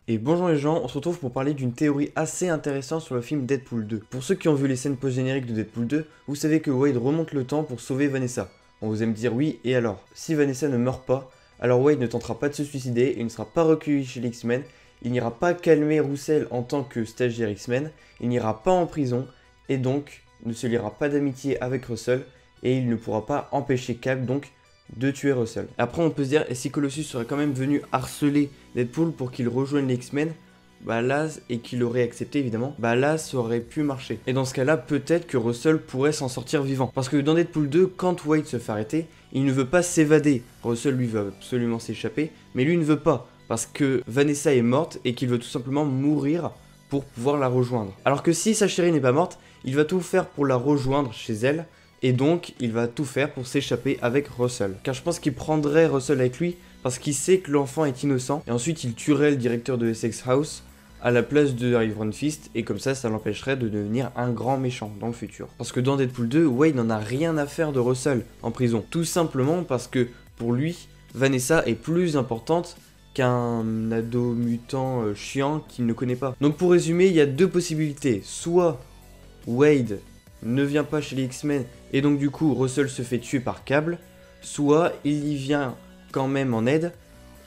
Et bonjour les gens, on se retrouve pour parler d'une théorie assez intéressante sur le film Deadpool 2. Pour ceux qui ont vu les scènes post-génériques de Deadpool 2, vous savez que Wade remonte le temps pour sauver Vanessa. On vous aime dire oui, et alors? Si Vanessa ne meurt pas, alors Wade ne tentera pas de se suicider, il ne sera pas recueilli chez les X-Men, il n'ira pas calmer Roussel en tant que stagiaire X-Men, il n'ira pas en prison, et donc ne se liera pas d'amitié avec Russell, et il ne pourra pas empêcher Cap donc de tuer Russell. Après on peut se dire, et si Colossus serait quand même venu harceler Deadpool pour qu'il rejoigne les X-Men, bah là, et qu'il aurait accepté évidemment, bah là ça aurait pu marcher. Et dans ce cas là, peut-être que Russell pourrait s'en sortir vivant. Parce que dans Deadpool 2, quand Wade se fait arrêter, il ne veut pas s'évader. Russell lui veut absolument s'échapper, mais lui ne veut pas. Parce que Vanessa est morte et qu'il veut tout simplement mourir pour pouvoir la rejoindre. Alors que si sa chérie n'est pas morte, il va tout faire pour la rejoindre chez elle, et donc il va tout faire pour s'échapper avec Russell. Car je pense qu'il prendrait Russell avec lui parce qu'il sait que l'enfant est innocent, et ensuite il tuerait le directeur de Essex House à la place de Iron Fist, et comme ça l'empêcherait de devenir un grand méchant dans le futur. Parce que dans Deadpool 2, Wade n'en a rien à faire de Russell en prison. Tout simplement parce que pour lui, Vanessa est plus importante qu'un ado mutant chiant qu'il ne connaît pas. Donc pour résumer, il y a deux possibilités. Soit Wade ne vient pas chez les X-Men et donc du coup Russell se fait tuer par Cable, soit il y vient quand même en aide,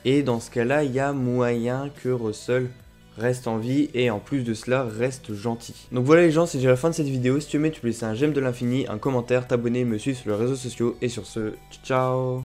et dans ce cas-là, il y a moyen que Russell reste en vie et en plus de cela reste gentil. Donc voilà les gens, c'est déjà la fin de cette vidéo. Si tu aimais, tu peux laisser un j'aime de l'infini, un commentaire, t'abonner, me suivre sur les réseaux sociaux, et sur ce, ciao.